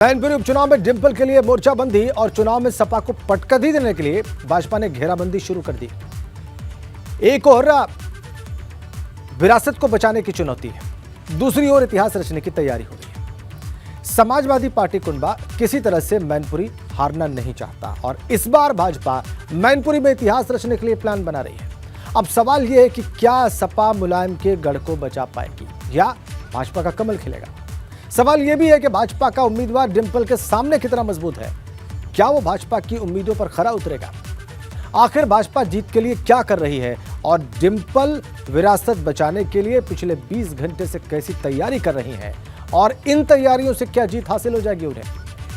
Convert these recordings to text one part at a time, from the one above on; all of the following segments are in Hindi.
मैनपुरी उपचुनाव में डिंपल के लिए मोर्चाबंदी और चुनाव में सपा को पटकदी देने के लिए भाजपा ने घेराबंदी शुरू कर दी। एक और विरासत को बचाने की चुनौती है, दूसरी ओर इतिहास रचने की तैयारी हो रही है। समाजवादी पार्टी कुनबा किसी तरह से मैनपुरी हारना नहीं चाहता और इस बार भाजपा मैनपुरी में इतिहास रचने के लिए प्लान बना रही है। अब सवाल यह है कि क्या सपा मुलायम के गढ़ को बचा पाएगी या भाजपा का कमल खिलेगा। सवाल यह भी है कि भाजपा का उम्मीदवार डिंपल के सामने कितना मजबूत है, क्या वो भाजपा की उम्मीदों पर खरा उतरेगा। आखिर भाजपा जीत के लिए क्या कर रही है और डिंपल विरासत बचाने के लिए पिछले 20 घंटे से कैसी तैयारी कर रही है और इन तैयारियों से क्या जीत हासिल हो जाएगी उन्हें,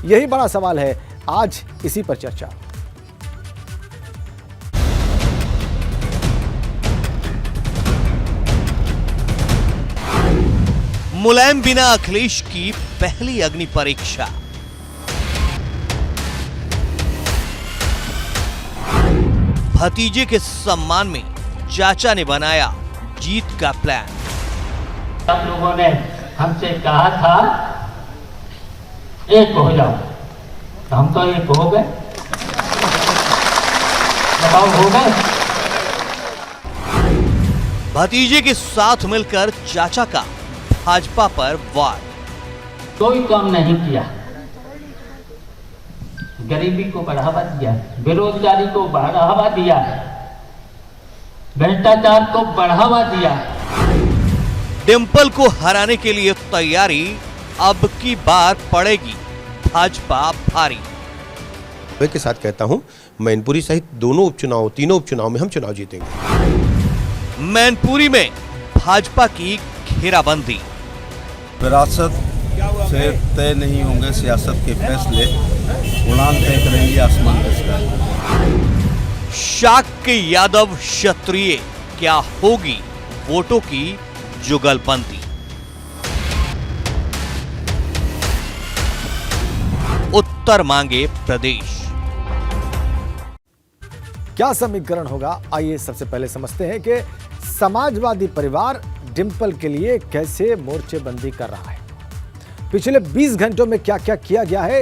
यही बड़ा सवाल है। आज इसी पर चर्चा। मुलायम बिना अखिलेश की पहली अग्नि परीक्षा। भतीजे के सम्मान में चाचा ने बनाया जीत का प्लान। सब लोगों ने हमसे कहा था एक हो जाओ, तो हम तो एक हो गए। बताओ हो गए। भतीजे के साथ मिलकर चाचा का भाजपा पर वार। कोई काम नहीं किया, गरीबी को बढ़ावा दिया, बेरोजगारी को बढ़ावा दिया, भ्रष्टाचार को बढ़ावा दिया। डिंपल को हराने के लिए तैयारी अब की बार पड़ेगी भाजपा भारी। के साथ कहता हूं, मैनपुरी सहित तीनों उपचुनाव में हम चुनाव जीतेंगे। मैनपुरी में भाजपा की घेराबंदी। विरासत से तय नहीं होंगे सियासत के फैसले, उड़ान तय करेंगे आसमान के सितारे। शाक्य यादव क्षत्रिय, क्या होगी वोटों की जुगलबंदी। उत्तर मांगे प्रदेश। क्या समीकरण होगा, आइए सबसे पहले समझते हैं कि समाजवादी परिवार डिंपल के लिए कैसे मोर्चेबंदी कर रहा है। पिछले 20 घंटों में क्या क्या किया गया है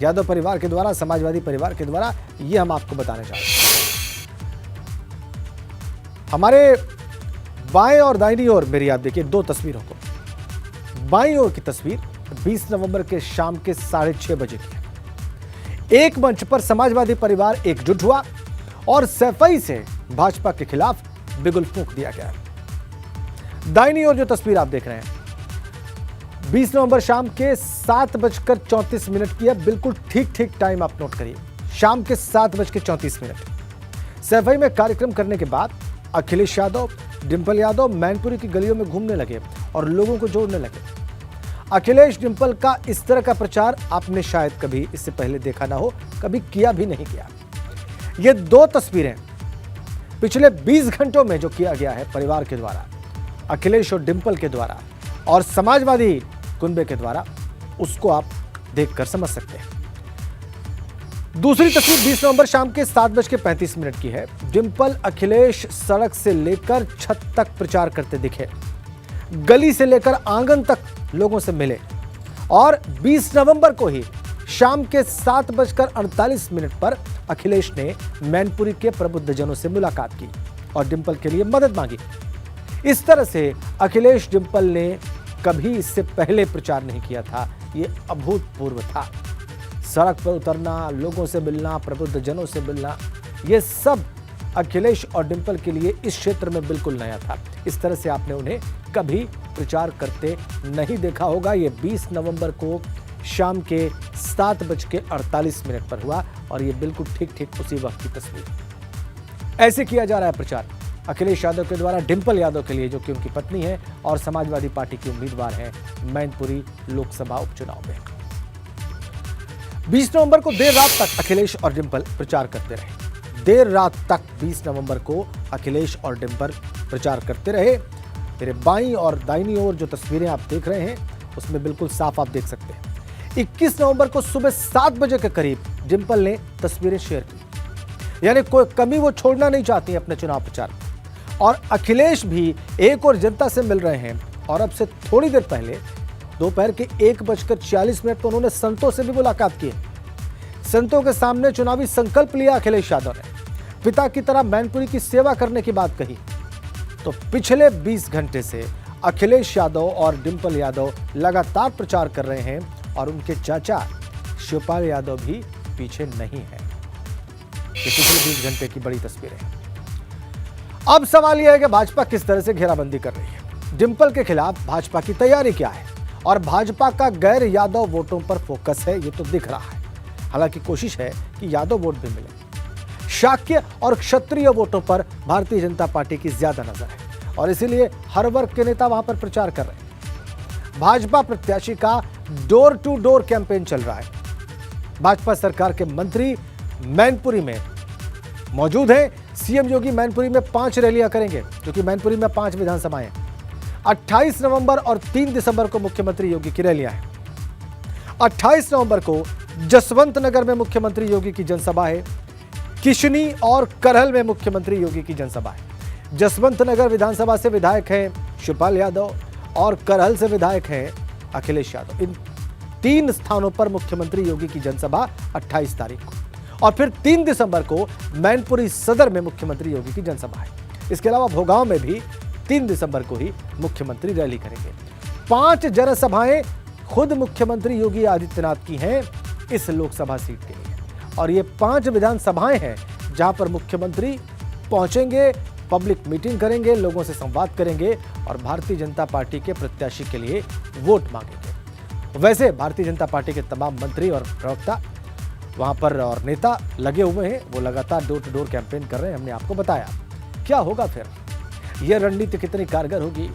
यादव परिवार के द्वारा, समाजवादी परिवार के द्वारा, यह हम आपको बताने चाहते हैं। हमारे बाएं और दाहिनी ओर मेरी आप देखिए दो तस्वीरों को। बाईं ओर की तस्वीर 20 नवंबर के शाम के 6:30 बजे की है। एक मंच पर समाजवादी परिवार एकजुट हुआ और सफाई से भाजपा के खिलाफ बिगुल फूंक दिया गया। दाहिनी ओर जो तस्वीर आप देख रहे हैं 20 नवंबर शाम के 7:34 की है। बिल्कुल ठीक टाइम आप नोट करिए, शाम के 7:34। सफाई में कार्यक्रम करने के बाद अखिलेश यादव, डिंपल यादव मैनपुरी की गलियों में घूमने लगे और लोगों को जोड़ने लगे। अखिलेश डिंपल का इस तरह का प्रचार आपने शायद कभी इससे पहले देखा ना हो, कभी किया भी नहीं किया। ये दो तस्वीरें पिछले 20 घंटों में जो किया गया है परिवार के द्वारा, अखिलेश और डिंपल के द्वारा और समाजवादी कुनबे के द्वारा, उसको आप देखकर समझ सकते हैं। दूसरी तस्वीर 20 नवंबर शाम के 7:35 की है। डिंपल अखिलेश सड़क से लेकर छत तक प्रचार करते दिखे, गली से लेकर आंगन तक लोगों से मिले और 20 नवंबर को ही शाम के 7:48 पर अखिलेश ने मैनपुरी के प्रबुद्धजनों से मुलाकात की और डिंपल के लिए मदद मांगी। इस तरह से अखिलेश डिंपल ने कभी इससे पहले प्रचार नहीं किया था, ये अभूतपूर्व था। सड़क पर उतरना, लोगों से मिलना, प्रबुद्धजनों से मिलना, ये सब अखिलेश और डिंपल के लिए इस क्षेत्र में बिल्कुल नया था। इस तरह से आपने उन्हें कभी प्रचार करते नहीं देखा होगा। ये 20 नवंबर को शाम के 7:48 पर हुआ और ये बिल्कुल ठीक उसी वक्त की तस्वीर। ऐसे किया जा रहा है प्रचार अखिलेश यादव के द्वारा डिंपल यादव के लिए, जो कि उनकी पत्नी है और समाजवादी पार्टी की उम्मीदवार हैं मैनपुरी लोकसभा उपचुनाव में। 20 नवंबर को देर रात तक अखिलेश और डिंपल प्रचार करते रहे। देर रात तक 20 नवंबर को अखिलेश और डिंपल प्रचार करते रहे। मेरे बाईं और दाहिनी ओर जो तस्वीरें आप देख रहे हैं उसमें बिल्कुल साफ आप देख सकते हैं। 21 नवंबर को सुबह 7 बजे के करीब डिंपल ने तस्वीरें शेयर की, यानी कोई कमी वो छोड़ना नहीं चाहती अपने चुनाव प्रचार। और अखिलेश भी एक और जनता से मिल रहे हैं और अब से थोड़ी देर पहले दोपहर के 1:40 पर उन्होंने संतों से भी मुलाकात की। संतों के सामने चुनावी संकल्प लिया अखिलेश यादव ने। पिता की तरह मैनपुरी की सेवा करने की बात कही। तो पिछले 20 घंटे से अखिलेश यादव और डिंपल यादव लगातार प्रचार कर रहे हैं और उनके चाचा शिवपाल यादव भी पीछे नहीं है। ये पिछले 20 घंटे की बड़ी तस्वीरें हैं। अब सवाल यह है कि भाजपा किस तरह से घेराबंदी कर रही है। डिंपल के खिलाफ भाजपा की तैयारी क्या है और भाजपा का गैर यादव वोटों पर फोकस है, ये तो दिख रहा है। हालांकि कोशिश है कि यादव वोट भी मिले। शाक्य और क्षत्रिय वोटों पर भारतीय जनता पार्टी की ज्यादा नजर है और इसीलिए हर वर्ग के नेता वहां पर प्रचार कर रहे हैं। भाजपा प्रत्याशी का डोर टू डोर कैंपेन चल रहा है। भाजपा सरकार के मंत्री मैनपुरी में मौजूद हैं। सीएम योगी मैनपुरी में 5 रैलियां करेंगे, क्योंकि मैनपुरी में 5 विधानसभाएं हैं। 28 नवंबर और 3 दिसंबर को मुख्यमंत्री योगी की रैलियां हैं। 28 नवंबर को जसवंत नगर में मुख्यमंत्री योगी की जनसभा है। किशनी और करहल में मुख्यमंत्री योगी की जनसभा है। जसवंत नगर विधानसभा से विधायक हैं शिवपाल यादव और करहल से विधायक हैं अखिलेश यादव। इन 3 स्थानों पर मुख्यमंत्री योगी की जनसभा 28 तारीख को और फिर 3 दिसंबर को मैनपुरी सदर में मुख्यमंत्री योगी की जनसभा है। इसके अलावा भोगांव में भी 3 दिसंबर को ही मुख्यमंत्री रैली करेंगे। 5 जनसभाएं खुद मुख्यमंत्री योगी आदित्यनाथ की हैं इस लोकसभा सीट के लिए और ये 5 विधानसभाएं हैं जहां पर मुख्यमंत्री पहुंचेंगे, पब्लिक मीटिंग करेंगे, लोगों से संवाद करेंगे और भारतीय जनता पार्टी के प्रत्याशी के लिए वोट मांगेंगे। वैसे भारतीय जनता पार्टी के तमाम मंत्री और प्रवक्ता वहां पर और नेता लगे हुए हैं, वो लगातार डोर टू डोर कैंपेन कर रहे हैं। हमने आपको बताया क्या होगा फिर, यह रणनीति कितनी कारगर होगी,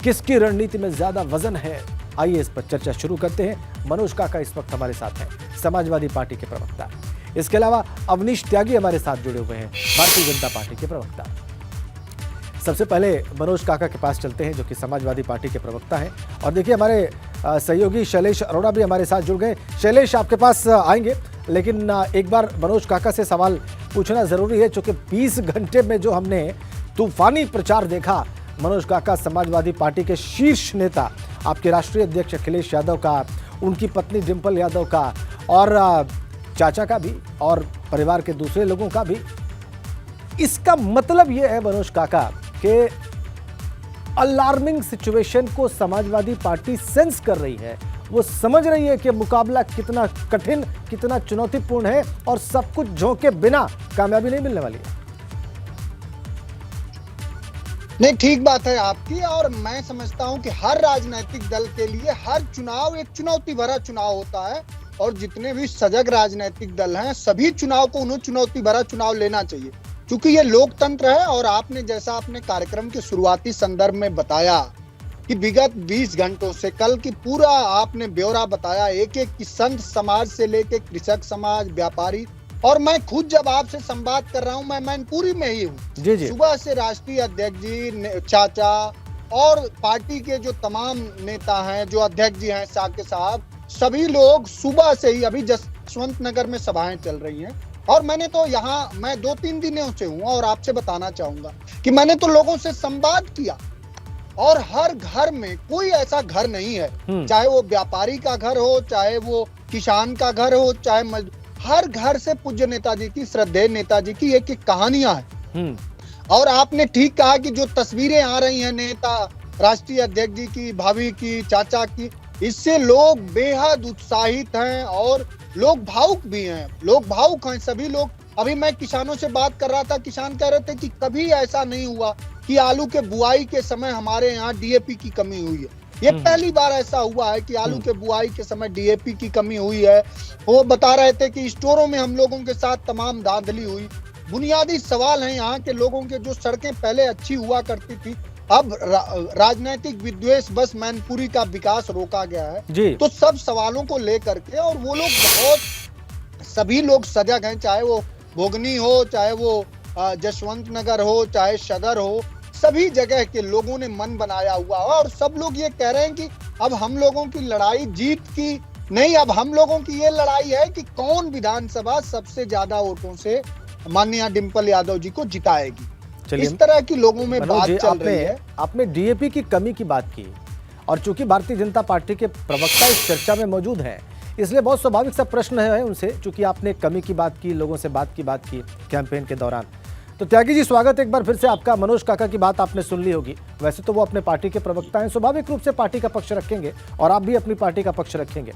किसकी रणनीति में ज्यादा वजन है, आइए इस पर चर्चा शुरू करते हैं। मनोज काका इस वक्त हमारे साथ हैं, समाजवादी पार्टी के प्रवक्ता। इसके अलावा अवनीश त्यागी हमारे साथ जुड़े हुए हैं, भारतीय जनता पार्टी के प्रवक्ता। सबसे पहले मनोज काका के पास चलते हैं जो कि समाजवादी पार्टी के प्रवक्ता हैं और देखिए हमारे सहयोगी शैलेश अरोड़ा भी हमारे साथ जुड़ गए। शैलेश आपके पास आएंगे, लेकिन एक बार मनोज काका से सवाल पूछना जरूरी है क्योंकि 20 घंटे में जो हमने तूफानी प्रचार देखा मनोज काका, समाजवादी पार्टी के शीर्ष नेता, आपके राष्ट्रीय अध्यक्ष अखिलेश यादव का, उनकी पत्नी डिंपल यादव का और चाचा का भी और परिवार के दूसरे लोगों का भी। इसका मतलब यह है मनोज काका कि अलार्मिंग सिचुएशन को समाजवादी पार्टी सेंस कर रही है। वो समझ रही है कि मुकाबला कितना कठिन, कितना चुनौतीपूर्ण है और सब कुछ झोंके बिना कामयाबी नहीं मिलने वाली है। नहीं, ठीक बात है आपकी और मैं समझता हूं कि हर राजनीतिक दल के लिए हर चुनाव एक चुनौती भरा चुनाव होता है और जितने भी सजग राजनीतिक दल हैं सभी चुनाव को उन्हें चुनौती भरा चुनाव लेना चाहिए, क्योंकि ये लोकतंत्र है। और आपने जैसा अपने कार्यक्रम के शुरुआती संदर्भ में बताया कि विगत 20 घंटों से कल की पूरा आपने ब्यौरा बताया, एक एक की संत समाज से लेके कृषक समाज, व्यापारी, और मैं खुद जब आपसे संवाद कर रहा हूं मैं मैनपुरी में ही हूँ। सुबह से राष्ट्रीय अध्यक्ष जी, चाचा और पार्टी के जो तमाम नेता हैं, जो अध्यक्ष जी हैं, साके साहब, सभी लोग सुबह से ही, अभी जसवंत नगर में सभाएं चल रही हैं और मैंने तो यहाँ, मैं 2-3 दिनों से हूँ और आपसे बताना चाहूंगा कि मैंने तो लोगों से संवाद किया और हर घर में कोई ऐसा घर नहीं है, चाहे वो व्यापारी का घर हो, चाहे वो किसान का घर हो, चाहे हर घर से पूज्य नेताजी की, श्रद्धेय नेताजी की एक एक कहानियां हैं। और आपने ठीक कहा कि जो तस्वीरें आ रही हैं नेता, राष्ट्रीय अध्यक्ष जी की, भाभी की, चाचा की, इससे लोग बेहद उत्साहित हैं और लोग भावुक भी हैं। लोग भावुक हैं सभी लोग। अभी मैं किसानों से बात कर रहा था, किसान कह रहे थे कि कभी ऐसा नहीं हुआ कि आलू के बुआई के समय हमारे यहाँ डीएपी की कमी हुई है। ये पहली बार ऐसा हुआ है कि आलू के बुआई के समय डीएपी की कमी हुई है। वो बता रहे थे कि स्टोरों में हम लोगों के साथ तमाम धांधली हुई। बुनियादी सवाल है यहाँ के लोगों के, जो सड़कें पहले अच्छी हुआ करती थी, अब राजनीतिक विद्वेष बस मैनपुरी का विकास रोका गया है। तो सब सवालों को लेकर के, और वो लोग बहुत, सभी लोग सजग हैं, चाहे वो भोगनी हो, चाहे वो जसवंत नगर हो, चाहे सदर हो, सभी जगह के लोगों ने मन बनाया हुआ है और सब लोग ये कह रहे हैं कि अब हम लोगों की लड़ाई जीत की नहीं, अब हम लोगों की ये लड़ाई है कि कौन विधानसभा सबसे ज्यादा वोटों से माननीय डिंपल यादव जी को जिताएगी। इस तरह की लोगों में बात चल रही है। आपने डीएपी की कमी की बात की और चूंकि भारतीय जनता पार्टी के प्रवक्ता इस चर्चा में मौजूद हैं, इसलिए बहुत स्वाभाविक सा प्रश्न है उनसे, चूंकि आपने कमी की बात की, लोगों से बात की कैंपेन के दौरान। तो त्यागी जी, स्वागत एक बार फिर से आपका। मनोज काका की बात आपने सुन ली होगी, वैसे तो वो अपने पार्टी के प्रवक्ता हैं, स्वाभाविक रूप से पार्टी का पक्ष रखेंगे और आप भी अपनी पार्टी का पक्ष रखेंगे,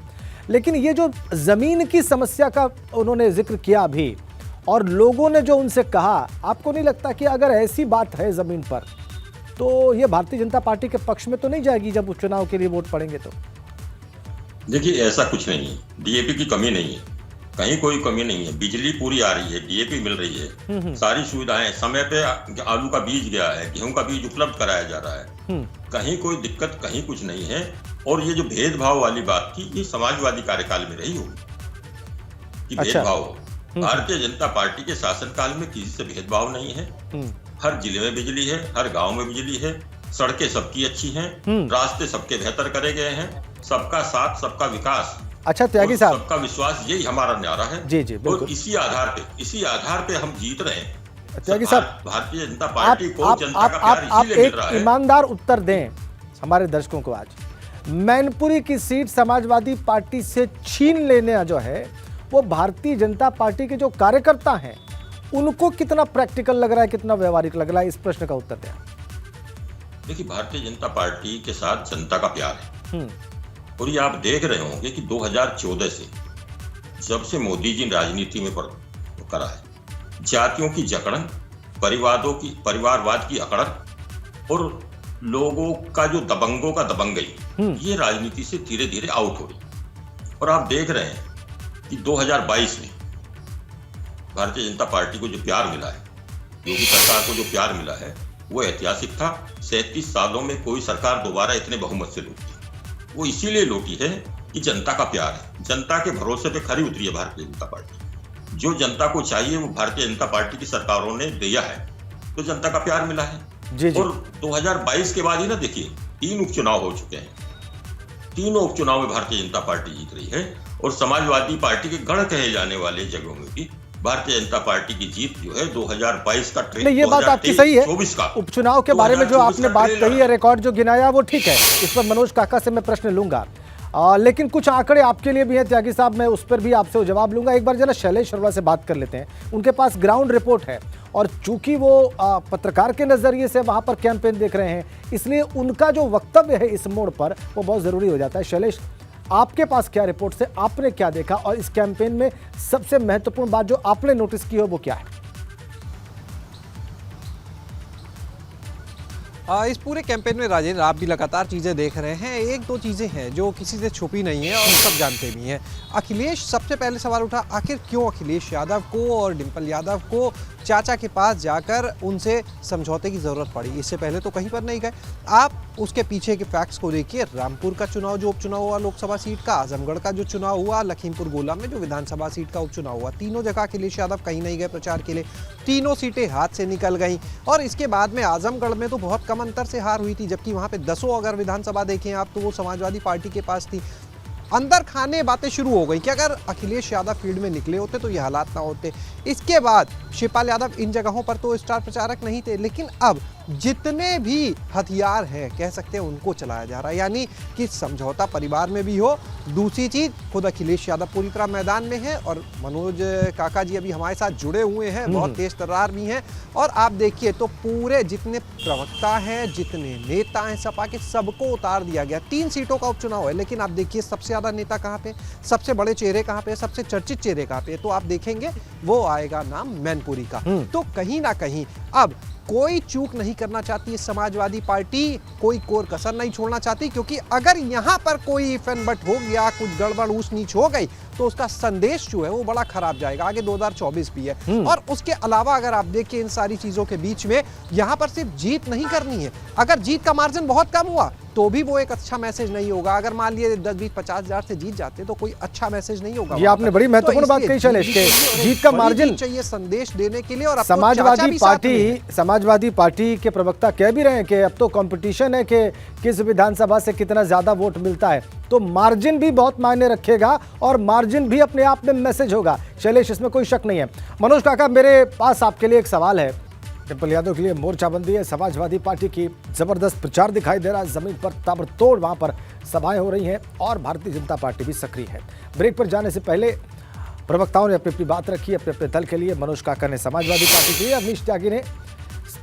लेकिन ये जो जमीन की समस्या का उन्होंने जिक्र किया अभी और लोगों ने जो उनसे कहा, आपको नहीं लगता कि अगर ऐसी बात है जमीन पर तो ये भारतीय जनता पार्टी के पक्ष में तो नहीं जाएगी जब उपचुनाव के लिए वोट पड़ेंगे? तो देखिए, ऐसा कुछ नहीं है, डीएपी की कमी नहीं है, कहीं कोई कमी नहीं है, बिजली पूरी आ रही है, डीएपी मिल रही है, सारी सुविधाएं समय पे, आलू का बीज गया है, गेहूं का बीज उपलब्ध कराया जा रहा है, कहीं कोई दिक्कत, कहीं कुछ नहीं है। और ये जो भेदभाव वाली बात थी, ये समाजवादी कार्यकाल में रही होगी कि भेदभाव हो। भारतीय जनता पार्टी के शासनकाल में किसी से भेदभाव नहीं है, हर जिले में बिजली है, हर गांव में बिजली है, सड़कें सबकी अच्छी हैं, रास्ते सबके बेहतर करे गए हैं, सबका साथ सबका विकास। अच्छा त्यागी साहब, सबका विश्वास, यही हमारा नारा है। जी जी बिल्कुल। और इसी आधार पे हम जीत रहे हैं। त्यागी साहब, भारतीय जनता पार्टी को जनता का प्यार आप इसीलिए मिल रहा एक है। ईमानदार उत्तर दें हमारे दर्शकों को। आज मैनपुरी की सीट समाजवादी पार्टी से छीन लेने जो है वो भारतीय जनता पार्टी के जो कार्यकर्ता हैं उनको कितना प्रैक्टिकल लग रहा है, कितना व्यवहारिक लग रहा है, इस प्रश्न का उत्तर दें। देखिए, भारतीय जनता पार्टी के साथ जनता का प्यार है और ये आप देख रहे होंगे कि 2014 से जब से मोदी जी राजनीति में करा है, जातियों की जकड़न, परिवारवाद की अकड़न और लोगों का जो दबंगों का दबंगई, ये राजनीति से धीरे धीरे आउट हो रही। और आप देख रहे हैं कि 2022 में भारतीय जनता पार्टी को जो प्यार मिला है, योगी सरकार को जो प्यार मिला है, वो ऐतिहासिक था। 37 सालों में कोई सरकार दोबारा इतने बहुमत से लूटी। वो इसीलिए लूटी है कि जनता का प्यार है, जनता के भरोसे पे खरी उतरी है भारतीय जनता पार्टी। जो जनता को चाहिए वो भारतीय जनता पार्टी की सरकारों ने दिया है, तो जनता का प्यार मिला है। जी जी। और 2022 के बाद ही ना देखिए 3 उपचुनाव हो चुके हैं, तीनों उपचुनाव में भारतीय जनता पार्टी जीत रही है और समाजवादी पार्टी के गढ़ कहे जाने वाले जगहों में भी भारतीय जनता पार्टी की जीत जो है 2022 का ट्रेंड, ये बात आपकी सही है। 24 का उपचुनाव के बारे में जो आपने बात कही है, रिकॉर्ड जो गिनाया वो ठीक है, इस पर मनोज काका से मैं प्रश्न लूंगा, लेकिन कुछ आंकड़े आपके लिए भी हैं त्यागी साहब, मैं उस पर भी आपसे जवाब लूंगा। एक बार जरा शैलेश अरोड़ा से बात कर लेते हैं, उनके पास ग्राउंड रिपोर्ट है और चूंकि वो पत्रकार के नजरिए से वहां पर कैंपेन देख रहे हैं, इसलिए उनका जो वक्तव्य है इस मोड़ पर वो बहुत जरूरी हो जाता है। शैलेश, आपके पास क्या रिपोर्ट से आपने क्या देखा और इस कैंपेन में सबसे महत्वपूर्ण बात जो आपने नोटिस की हो वो क्या है? इस पूरे कैंपेन में राजेंद्र, आप भी लगातार चीज़ें देख रहे हैं। एक दो चीज़ें हैं जो किसी से छुपी नहीं है और सब जानते भी हैं। अखिलेश, सबसे पहले सवाल उठा, आखिर क्यों अखिलेश यादव को और डिम्पल यादव को चाचा के पास जाकर उनसे समझौते की ज़रूरत पड़ी? इससे पहले तो कहीं पर नहीं गए। आप उसके पीछे के फैक्ट्स को देखिए। रामपुर का चुनाव जो उपचुनाव हुआ लोकसभा सीट का, आजमगढ़ का जो चुनाव हुआ, लखीमपुर गोला में जो विधानसभा सीट का उपचुनाव हुआ, तीनों जगह अखिलेश यादव कहीं नहीं गए प्रचार के लिए, तीनों सीटें हाथ से निकल गई। और इसके बाद में आजमगढ़ में तो बहुत कम अंतर से हार हुई थी, जबकि वहां पे 10 अगर विधानसभा देखें आप तो वो समाजवादी पार्टी के पास थी। अंदर खाने बातें शुरू हो गई कि अगर अखिलेश यादव फील्ड में निकले होते तो ये हालात ना होते। इसके बाद शिवपाल यादव इन जगहों पर तो स्टार प्रचारक नहीं थे, लेकिन अब जितने भी हथियार हैं कह सकते हैं उनको चलाया जा रहा है, यानी कि समझौता परिवार में भी हो। दूसरी चीज, खुद अखिलेश यादव पूरी तरह मैदान में है और मनोज काका जी अभी हमारे साथ जुड़े हुए हैं, बहुत तेज तर्रार भी हैं। और आप देखिए तो पूरे जितने प्रवक्ता हैं, जितने नेता हैं सपा के, सबको उतार दिया गया। 3 सीटों का उपचुनाव है, लेकिन आप देखिए सबसे ज्यादा नेता कहाँ पे, सबसे बड़े चेहरे कहाँ पे, सबसे चर्चित चेहरे कहाँ पे, तो आप देखेंगे वो आएगा नाम मैनपुरी का। तो कहीं ना कहीं अब कोई चूक नहीं करना चाहती है समाजवादी पार्टी, कोई कोर कसर नहीं छोड़ना चाहती, क्योंकि अगर यहां पर कोई फनबट हो गया, कुछ गड़बड़ ऊंच नीच हो गई तो उसका संदेश जो है वो बड़ा खराब जाएगा। आगे 2024 भी है। और उसके अलावा अगर आप देखिए इन सारी चीजों के बीच में यहां पर सिर्फ जीत नहीं करनी है, अगर जीत का मार्जिन बहुत कम हुआ तो भी वो एक अच्छा मैसेज नहीं होगा। अगर मान लिए 10, 20, 50 हजार से जीत जाते तो कोई अच्छा मैसेज नहीं होगा। ये आपने बड़ी महत्वपूर्ण बात कही शैलेश के, जीत का मार्जिन चाहिए संदेश देने के लिए। और समाजवादी पार्टी के प्रवक्ता कह भी रहे हैं कि अब तो कंपटीशन है कि किस विधानसभा से कितना ज्यादा वोट मिलता है, तो मार्जिन भी बहुत मायने रखेगा और मार्जिन भी अपने आप में मैसेज होगा। शैलेश, इसमें कोई शक नहीं है। मनोज काका, मेरे पास आपके लिए एक सवाल है। डिम्पल यादव के लिए मोर्चाबंदी है। समाजवादी पार्टी की जबरदस्त प्रचार दिखाई दे रहा है, जमीन पर ताबड़तोड़ वहां पर सभाएं हो रही हैं और भारतीय जनता पार्टी भी सक्रिय है। ब्रेक पर जाने से पहले प्रवक्ताओं ने अपनी अपनी बात रखी अपने अपने दल के लिए। मनोज काका ने समाजवादी पार्टी के लिए, अवनीश त्यागी ने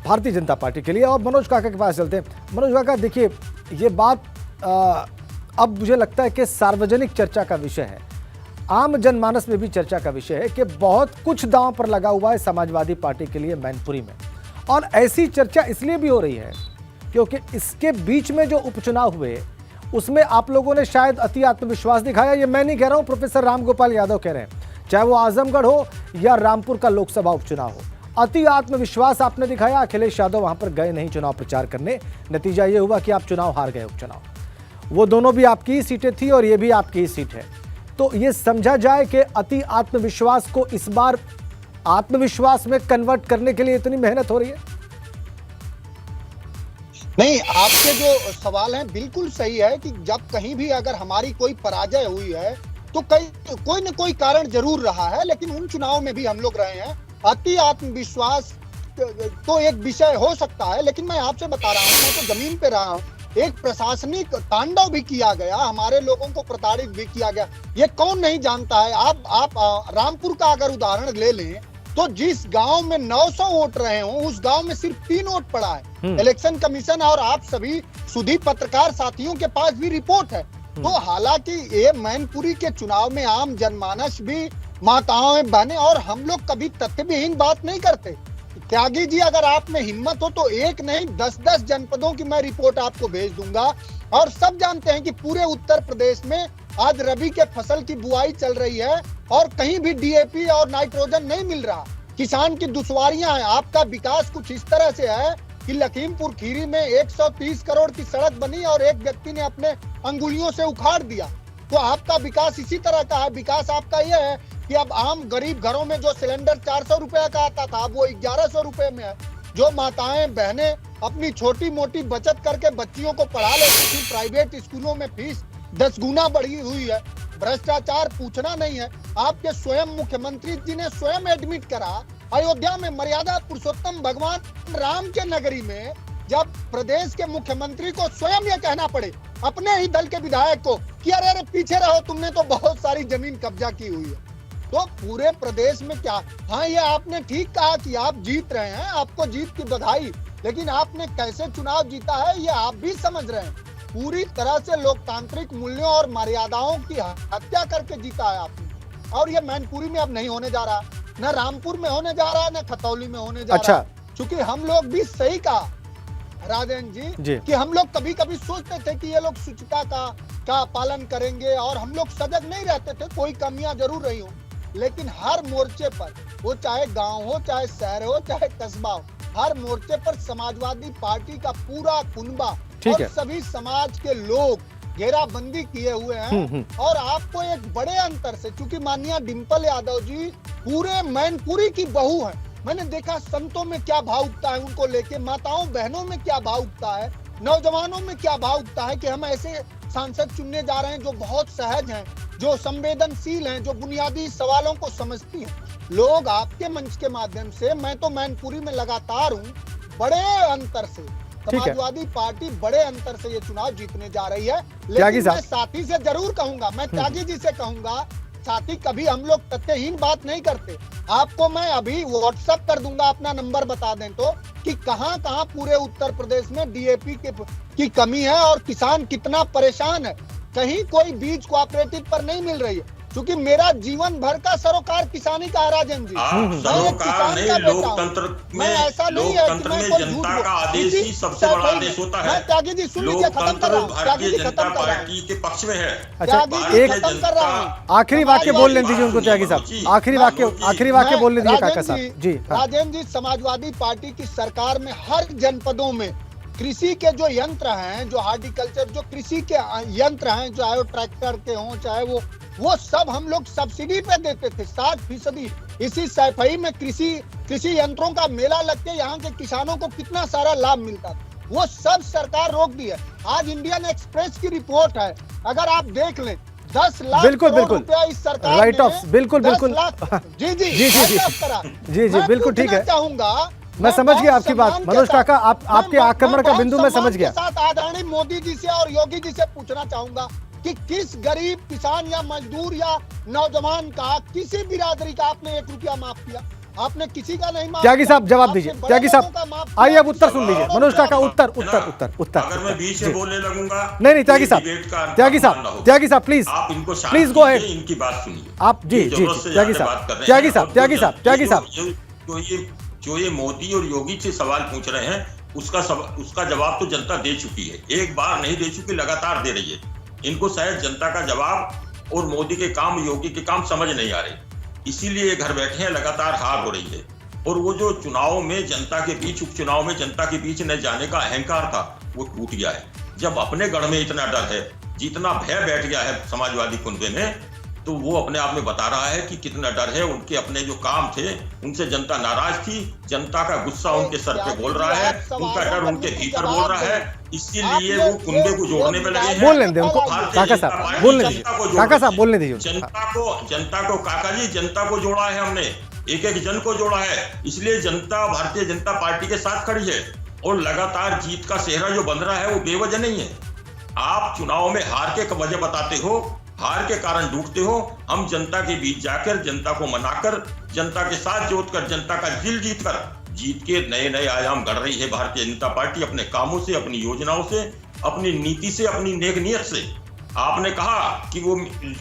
भारतीय जनता पार्टी के लिए। और मनोज काका के पास चलते हैं। मनोज काका, देखिए ये बात अब मुझे लगता है कि सार्वजनिक चर्चा का विषय है, आम जनमानस में भी चर्चा का विषय है कि बहुत कुछ दांव पर लगा हुआ है समाजवादी पार्टी के लिए मैनपुरी में। और ऐसी चर्चा इसलिए भी हो रही है क्योंकि इसके बीच में जो उपचुनाव हुए उसमें आप लोगों ने शायद अति आत्मविश्वास दिखाया। ये मैं नहीं कह रहा हूं, प्रोफेसर रामगोपाल यादव कह रहे हैं, चाहे वो आजमगढ़ हो या रामपुर का लोकसभा उपचुनाव हो, अति आत्मविश्वास आपने दिखाया। अखिलेश यादव वहां पर गए नहीं चुनाव प्रचार करने, नतीजा ये हुआ कि आप चुनाव हार गए। उपचुनाव वो दोनों भी आपकी ही सीटें थी और ये भी आपकी ही सीट है। तो ये समझा जाए कि अति आत्मविश्वास को इस बार आत्मविश्वास में कन्वर्ट करने के लिए इतनी मेहनत हो रही है? नहीं, आपके जो सवाल हैं बिल्कुल सही है कि जब कहीं भी अगर हमारी कोई पराजय हुई है तो कोई न कोई कारण जरूर रहा है, लेकिन उन चुनाव में भी हम लोग रहे हैं। अति आत्मविश्वास तो एक विषय हो सकता है, लेकिन मैं आपसे बता रहा हूं, मैं तो जमीन पे रहा हूं। एक प्रशासनिक तांडव भी किया गया, हमारे लोगों को प्रताड़ित भी किया गया, ये कौन नहीं जानता है। आप रामपुर का अगर उदाहरण ले लें तो जिस गांव में 900 वोट रहे हों उस गांव में सिर्फ 3 वोट पड़ा है। इलेक्शन कमीशन और आप सभी सुधी पत्रकार साथियों के पास भी रिपोर्ट है। तो हालांकि ये मैनपुरी के चुनाव में आम जनमानस भी माताएं बहने, और हम लोग कभी तथ्यविहीन बात नहीं करते। त्यागी जी, अगर आप में हिम्मत हो तो एक नहीं 10-10 जनपदों की मैं रिपोर्ट आपको भेज दूंगा। और सब जानते हैं कि पूरे उत्तर प्रदेश में आज रबी के फसल की बुआई चल रही है और कहीं भी डीएपी और नाइट्रोजन नहीं मिल रहा। किसान की दुश्वारियां हैं। आपका विकास कुछ इस तरह से है कि लखीमपुर खीरी में 130 करोड़ की सड़क बनी और एक व्यक्ति ने अपने अंगुलियों से उखाड़ दिया। तो आपका विकास इसी तरह का है। विकास आपका यह है कि अब आम गरीब घरों में जो सिलेंडर 400 रुपए का आता था, अब वो 1100 रुपए में है। जो माताएं बहनें अपनी छोटी मोटी बचत करके बच्चियों को पढ़ा लेती थी, प्राइवेट स्कूलों में फीस 10 गुना बढ़ी हुई है। भ्रष्टाचार पूछना नहीं है। आपके स्वयं मुख्यमंत्री जी ने स्वयं एडमिट करा, अयोध्या में मर्यादा पुरुषोत्तम भगवान राम के नगरी में जब प्रदेश के मुख्यमंत्री को स्वयं ये कहना पड़े अपने ही दल के विधायक को कि अरे पीछे रहो, तुमने तो बहुत सारी जमीन कब्जा की हुई है। तो पूरे प्रदेश में क्या, हाँ ये आपने ठीक कहा कि आप जीत रहे हैं, आपको जीत की बधाई, लेकिन आपने कैसे चुनाव जीता है ये आप भी समझ रहे हैं। पूरी तरह से लोकतांत्रिक मूल्यों और मर्यादाओं की हत्या करके जीता है आपने। और ये मैनपुरी में अब नहीं होने जा रहा, न रामपुर में होने जा रहा है, न खतौली में होने जा रहा है। क्योंकि हम लोग भी सही कहा राजेंद्र जी कि हम लोग कभी कभी सोचते थे कि ये लोग शुचिता का पालन करेंगे और हम लोग सजग नहीं रहते थे। कोई कमियां जरूर रही हो, लेकिन हर मोर्चे पर, वो चाहे गांव हो, चाहे शहर हो, चाहे कस्बा हो, हर मोर्चे पर समाजवादी पार्टी का पूरा कुनबा और सभी समाज के लोग घेराबंदी किए हुए हैं। और आपको एक बड़े अंतर से, चूंकि माननीय डिम्पल यादव जी पूरे मैनपुरी की बहू है, मैंने देखा संतों में क्या भाव उठता है उनको लेके, माताओं बहनों में क्या भाव उठता है, नौजवानों में क्या भाव उठता है कि हम ऐसे सांसद चुनने जा रहे हैं जो बहुत सहज हैं, जो संवेदनशील हैं, जो बुनियादी सवालों को समझती हैं। लोग आपके मंच के माध्यम से, मैं तो मैनपुरी में लगातार हूँ, बड़े अंतर से समाजवादी पार्टी बड़े अंतर से ये चुनाव जीतने जा रही है। लेकिन मैं साथी से जरूर कहूंगा, मैं त्यागी जी से कहूंगा, साथी कभी हम लोग तथ्यहीन बात नहीं करते। आपको मैं अभी व्हाट्सएप कर दूंगा, अपना नंबर बता दें तो, कि कहां कहां पूरे उत्तर प्रदेश में डीएपी की कमी है और किसान कितना परेशान है। कहीं कोई बीज कोऑपरेटिव पर नहीं मिल रही है, क्योंकि मेरा जीवन भर का सरोकार किसानी का राजेंद्र जी। सरोकार नहीं, लोकतंत्र में, लोकतंत्र में जनता का आदेश ही सबसे बड़ा आदेश होता है। त्यागी जी सुन लीजिए, खत्म कर रहा हूं। भारतीय जनता पार्टी के पक्ष में है। एक आखिरी वाक्य बोलने दीजिए उनको, त्यागी साहब, आखिरी वाक्य बोलने दीजिए काका साहब जी। राजेंद्र जी, समाजवादी पार्टी की सरकार में हर जनपदों में कृषि के जो यंत्र हैं, जो हार्टिकल्चर, जो कृषि के यंत्र हैं, चाहे वो ट्रैक्टर के हों, चाहे वो सब हम लोग सब्सिडी पे देते थे 60%। इसी सैफई में कृषि यंत्रों का मेला लग के यहाँ के किसानों को कितना सारा लाभ मिलता था, वो सब सरकार रोक दी है। आज इंडियन एक्सप्रेस की रिपोर्ट है, अगर आप देख लें, 10 लाख करोड़ रुपया इस सरकार राइट ऑफ, बिल्कुल जी बिल्कुल ठीक है। चाहूंगा मैं समझ गया आपकी बात सम्मान के मनोज साथ- काका, आपके मैं आक्रमण का बहुत बिंदु मैं समझ सम्मान गया। के साथ आदरणीय मोदी जी से और योगी जी से पूछना चाहूंगा कि किस गरीब किसान या मजदूर या नौजवान का, किसी बिरादरी का आपने 1 रुपया माफ किया? आपने किसी का नहीं माफ त्यागी किया। साहब जवाब आपने दीजिए। बड़े त्यागी लोगों साहब का माफ किया, आइए अब उत्तर सुन लीजिए। करोड़ों मनोज काका रुपया उत्तर है ना? उत्तर उत्तर उत्तर अगर मैं बीच में जी। बोलने लगूंगा नहीं त्यागी तो साहब, डिबेट का त्यागी अपमान ना साहब, होगा। त्यागी साहब प्लीज आप इनको शांत प्लीज गो कीजिए, अहेड। इनकी बात सुनिए। आप जी ये जी जरूरत जी से त्यागी ज्यादा साहब, बात कर रहे हैं। त्यागी साहब, और त्यागी साहब, त्यागी साहब, जो ये मोदी और योगी से सवाल पूछ रहे हैं उसका जवाब तो जनता दे चुकी है। एक बार नहीं दे चुकी, लगातार दे रही है। इनको शायद जनता का जवाब और मोदी के काम, योगी के काम समझ नहीं आ रहे, इसीलिए घर बैठे हैं। लगातार हार हो रही है। और वो जो चुनाव में जनता के बीच, उपचुनाव में जनता के बीच न जाने का अहंकार था, वो टूट गया है। जब अपने गढ़ में इतना डर है, जितना भय बैठ गया है समाजवादी कुनबे में, तो वो अपने आप में बता रहा है कि कितना डर है। उनके अपने जो काम थे उनसे जनता नाराज थी, जनता का गुस्सा उनके सर पे बोल रहा है, उनका डर उनके भीतर बोल रहा है, इसीलिए वो कुनबे को जोड़ने में लगे हैं। बोल लेंगे उनको। भारतीय काका जनता साहब पार्टी बोलने जनता दीजिए, को जोड़ काका रही साहब है। बोलने दीजिए। जनता को काका जी, जनता को जोड़ा है हमने, एक जन को जोड़ा है। इसलिए जनता भारतीय जनता पार्टी के साथ खड़ी है और लगातार जीत का सेहरा जो बन रहा है वो बेवजह नहीं है। आप चुनाव में हार के वजह बताते हो, हार के कारण डूबते हो। हम जनता के बीच जाकर, जनता को मनाकर, जनता के साथ जोड़कर, जनता का दिल जीत के नए नए आयाम गढ़ रही है भारतीय जनता पार्टी, अपने कामों से, अपनी योजनाओं से, अपनी नीति से, अपनी नेक नियत से। आपने कहा कि वो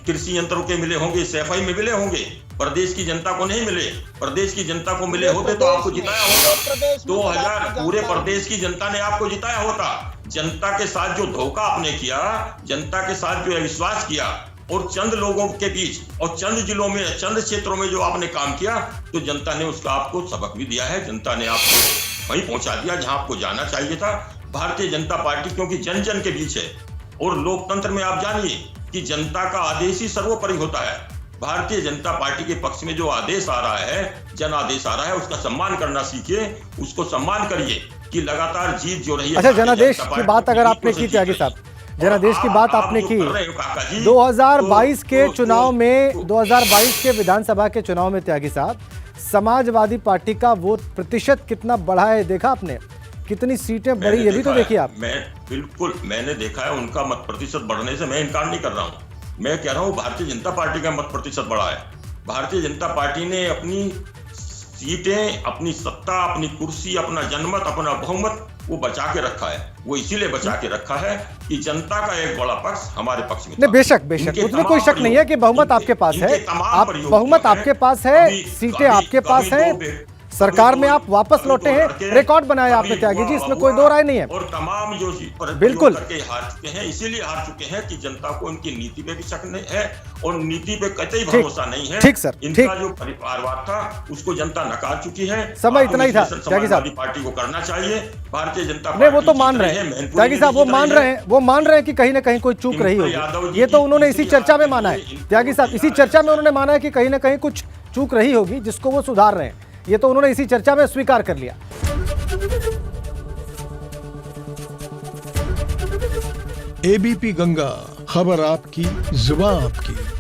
कृषि यंत्रों के मिले होंगे, सफाई में मिले होंगे, प्रदेश की जनता को नहीं मिले। प्रदेश की जनता को मिले होते तो आपको जिताया होगा। 2000 पूरे प्रदेश की जनता ने आपको जिताया होता। जनता के साथ जो धोखा आपने किया, जनता के साथ जो अविश्वास किया, और चंद लोगों के बीच और चंद जिलों में, चंद क्षेत्रों में जो आपने काम किया, तो जनता ने उसका आपको सबक भी दिया है। जनता ने आपको वहीं पहुंचा दिया जहां आपको जाना चाहिए था। भारतीय जनता पार्टी क्योंकि जन जन के बीच है, और लोकतंत्र में आप जानिए कि जनता का आदेश ही सर्वोपरि होता है। भारतीय जनता पार्टी के पक्ष में जो आदेश आ रहा है, जन आदेश आ रहा है, उसका सम्मान करना सीखिए, उसको सम्मान करिए कि लगातार जीत जो रही है। अच्छा, जनादेश की बात अगर आपने की त्यागी साहब, जनादेश की बात आपने की 2022 के चुनाव में, 2022 के विधानसभा के चुनाव में त्यागी साहब, समाजवादी पार्टी का वोट प्रतिशत कितना बढ़ा है देखा आपने? कितनी सीटें बढ़ी ये भी तो देखिए आप। मैंने देखा है उनका मत प्रतिशत बढ़ने से मैं इनकार नहीं कर रहा हूं। मैं कह रहा हूं भारतीय जनता पार्टी का मत प्रतिशत बढ़ा है। भारतीय जनता पार्टी ने अपनी सीटें, अपनी सत्ता, अपनी कुर्सी, अपना जनमत, अपना बहुमत वो बचा के रखा है। वो इसीलिए बचा के रखा है कि जनता का एक बड़ा पक्ष हमारे पक्ष में नहीं, बेशक उसमें कोई शक नहीं है कि बहुमत आपके पास है, आप बहुमत आपके पास है, सीटें आपके पास हैं, सरकार में आप वापस लौटे हैं, रिकॉर्ड बनाया आपने त्यागी जी, इसमें कोई दो राय नहीं है। और तमाम जो बिल्कुल करके हार चुके हैं, इसीलिए हार चुके हैं कि जनता को इनकी नीति पे भी शक नहीं है और नीति पे कतई भरोसा नहीं है। ठीक सर, इनका जो परिवारवाद था उसको जनता नकार चुकी है। समय इतना ही था त्यागी साहब। पार्टी को करना चाहिए। भारतीय जनता नहीं, वो तो मान रहे हैं त्यागी साहब, वो मान रहे हैं कि कहीं ना कहीं कोई चूक रही होगी। ये तो उन्होंने इसी चर्चा में माना है त्यागी साहब, इसी चर्चा में उन्होंने माना है कि कहीं ना कहीं कुछ चूक रही होगी जिसको वो सुधार रहे हैं। ये तो उन्होंने इसी चर्चा में स्वीकार कर लिया। एबीपी गंगा, खबर आपकी, जुबान आपकी।